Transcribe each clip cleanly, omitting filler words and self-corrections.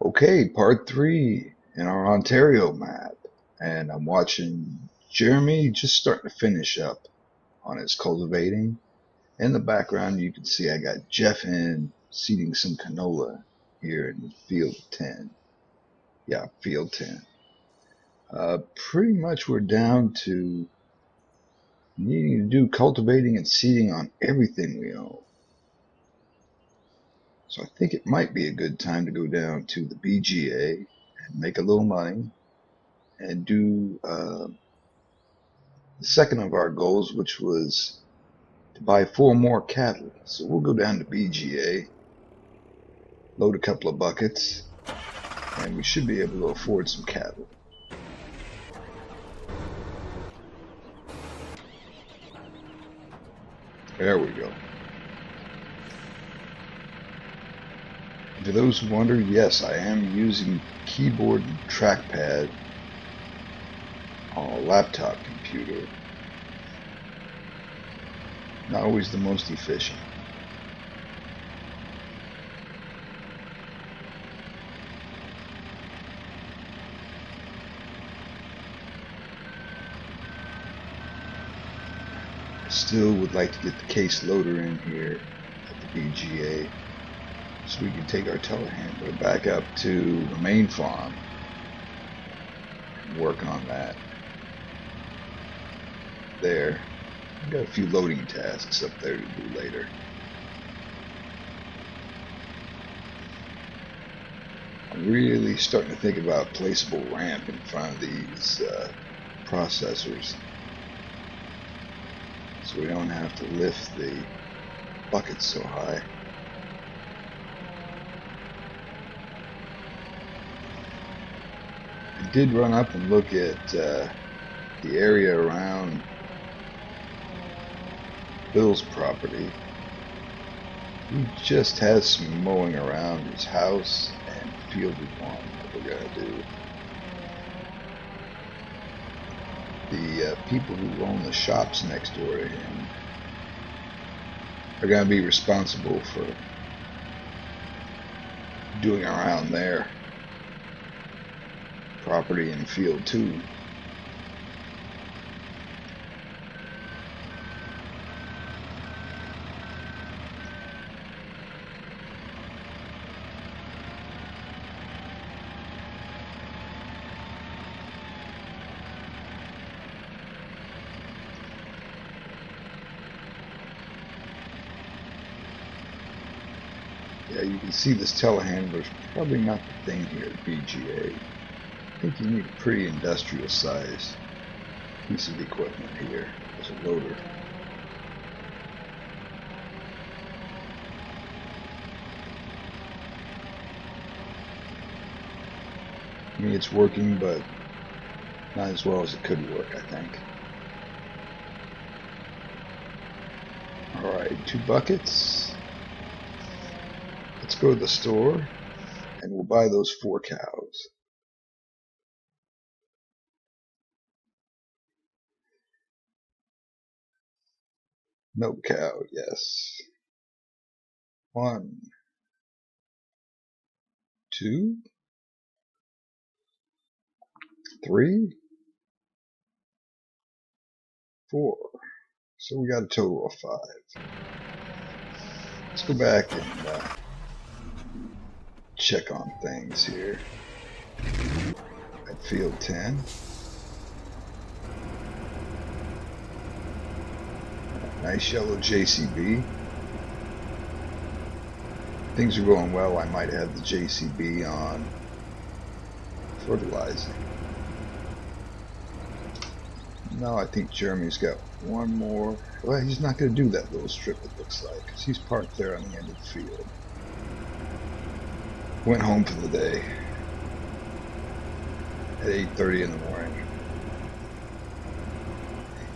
Okay, part three in our Ontario map. And I'm watching Jeremy just starting to finish up on his cultivating. In the background, you can see I got Jeff in seeding some canola here in field 10. Yeah, field 10. Pretty much we're down to needing to do cultivating and seeding on everything we own. So I think it might be a good time to go down to the BGA and make a little money and do the second of our goals, which was to buy 4 more cattle. So we'll go down to BGA, load a couple of buckets, and we should be able to afford some cattle. There we go. And for those who wonder, yes, I am using keyboard and trackpad on a laptop computer. Not always the most efficient. I still would like to get the case loader in here at the BGA so we can take our telehandler back up to the main farm and work on that. There. I've got a few loading tasks up there to do later. I'm really starting to think about a placeable ramp in front of these processors so we don't have to lift the buckets so high. I did run up and look at the area around Bill's property. He just has some mowing around his house and field one that we're going to do. The people who own the shops next door to him are going to be responsible for doing around their property and field too. Yeah, you can see this telehandler is probably not the thing here at BGA. I think you need a pretty industrial size piece of equipment here as a loader. I mean, it's working, but not as well as it could work, I think. Alright, 2 buckets. Let's go to the store and we'll buy those 4 cows. Milk cow, yes. 1, 2, 3, 4. So we got a total of 5. Let's go back and check on things here at field 10. Nice yellow JCB. Things are going well. I might have the JCB on fertilizing. No, I think Jeremy's got one more. Well, he's not going to do that little strip, it looks like, because he's parked there on the end of the field. Went home for the day at 8:30 in the morning.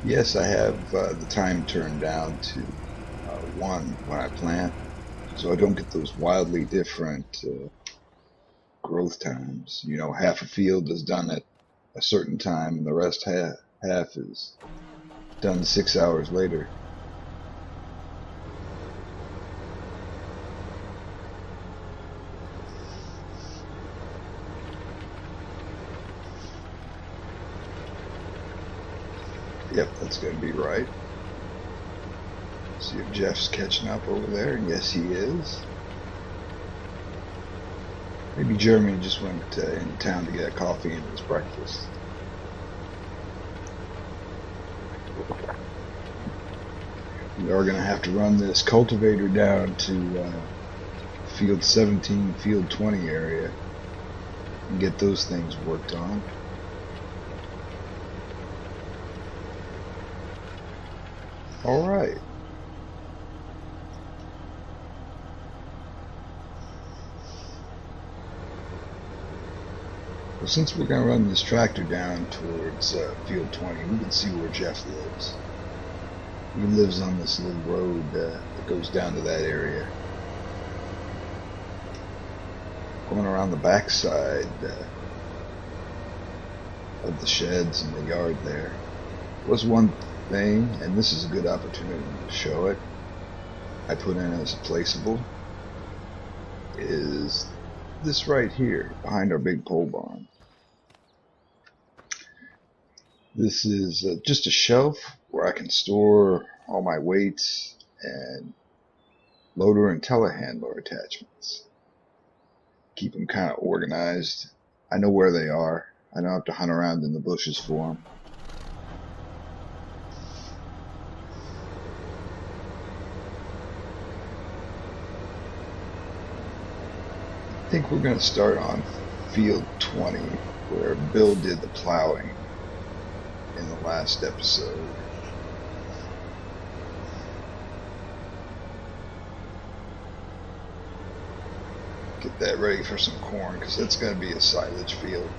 Yes, I have the time turned down to 1 when I plant, so I don't get those wildly different growth times. You know, half a field is done at a certain time and the rest half is done 6 hours later. That's going to be right. See if Jeff's catching up over there. Yes, he is. Maybe Jeremy just went in town to get a coffee and his breakfast. We are going to have to run this cultivator down to field 17, field 20 area and get those things worked on. All right. Well, since we're going to run this tractor down towards field 20, we can see where Jeff lives. He lives on this little road that goes down to that area. Going around the backside of the sheds and the yard there was one thing, and this is a good opportunity to show it. I put in as a placeable is this right here behind our big pole barn. This is just a shelf where I can store all my weights and loader and telehandler attachments. Keep them kind of organized. I know where they are. I don't have to hunt around in the bushes for them. I think we're going to start on field 20 where Bill did the plowing in the last episode. Get that ready for some corn because that's going to be a silage field.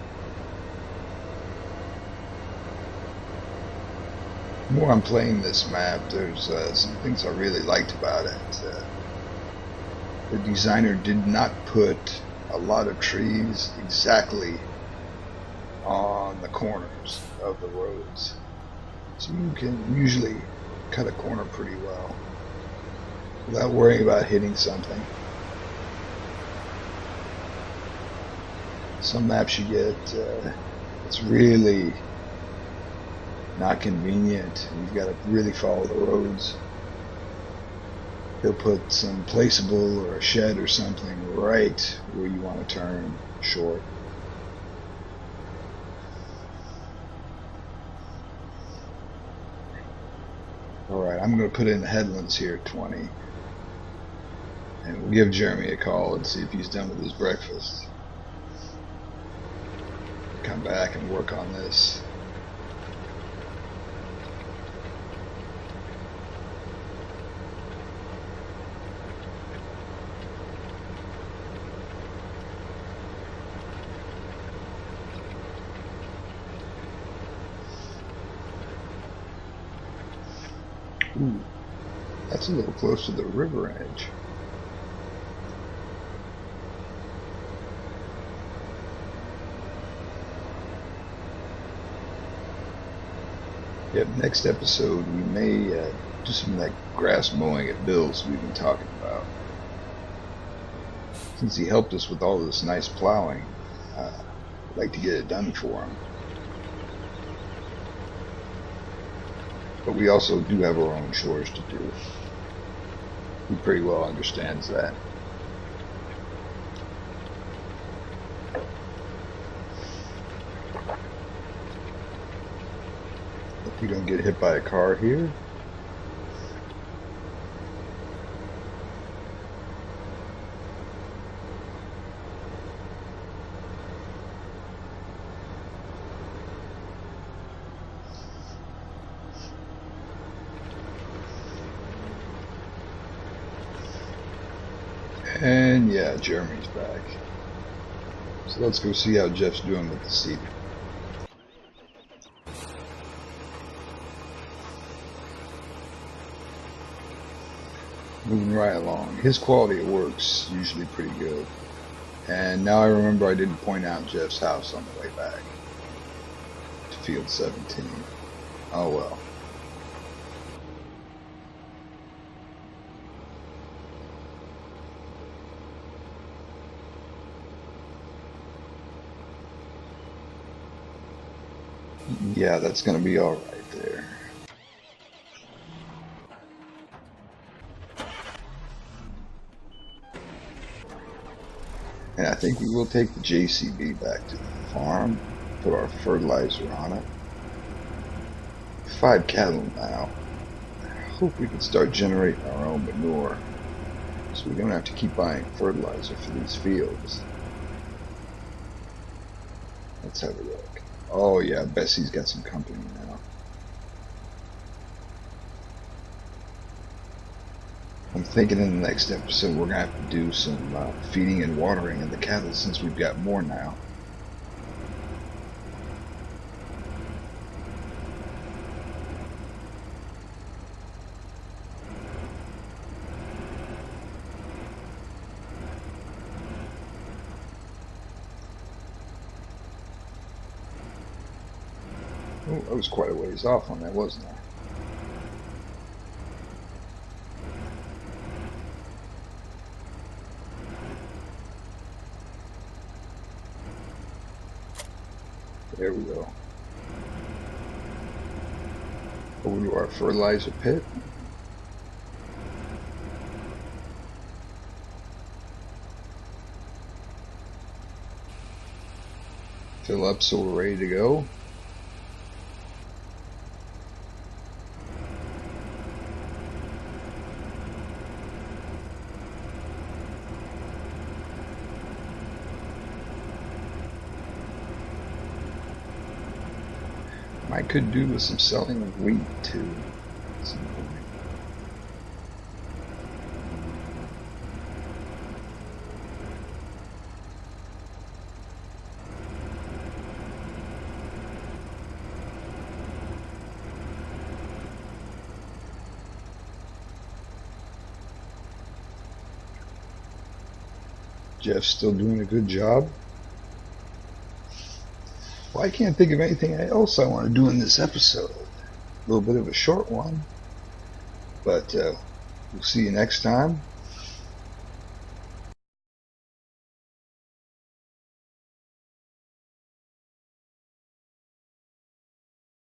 The more I'm playing this map, there's some things I really liked about it. The designer did not put a lot of trees exactly on the corners of the roads, so you can usually cut a corner pretty well without worrying about hitting something. Some maps you get, it's really not convenient. You've got to really follow the roads. They'll put some placeable or a shed or something right where you want to turn short. Alright, I'm going to put in the headlands here at 20. And we'll give Jeremy a call and see if he's done with his breakfast. Come back and work on this. Ooh, that's a little close to the river edge. Yep, next episode we may do some of that grass mowing at Bill's we've been talking about. Since he helped us with all this nice plowing, I'd like to get it done for him. But we also do have our own chores to do. He pretty well understands that. Hope we don't get hit by a car here. And yeah, Jeremy's back. So let's go see how Jeff's doing with the seed. Moving right along. His quality of work's usually pretty good. And now I remember I didn't point out Jeff's house on the way back to field 17. Oh well. Yeah, that's going to be all right there. And I think we will take the JCB back to the farm, put our fertilizer on it. 5 cattle now. I hope we can start generating our own manure, so we don't have to keep buying fertilizer for these fields. Let's have a look. Oh yeah, Bessie's got some company now. I'm thinking in the next episode we're going to have to do some feeding and watering of the cattle since we've got more now. Oh, I was quite a ways off on that, wasn't I? There we go. Over to our fertilizer pit. Fill up so we're ready to go. I could do with some selling of wheat too at some point. Jeff's still doing a good job. Well, I can't think of anything else I want to do in this episode. A little bit of a short one, but we'll see you next time.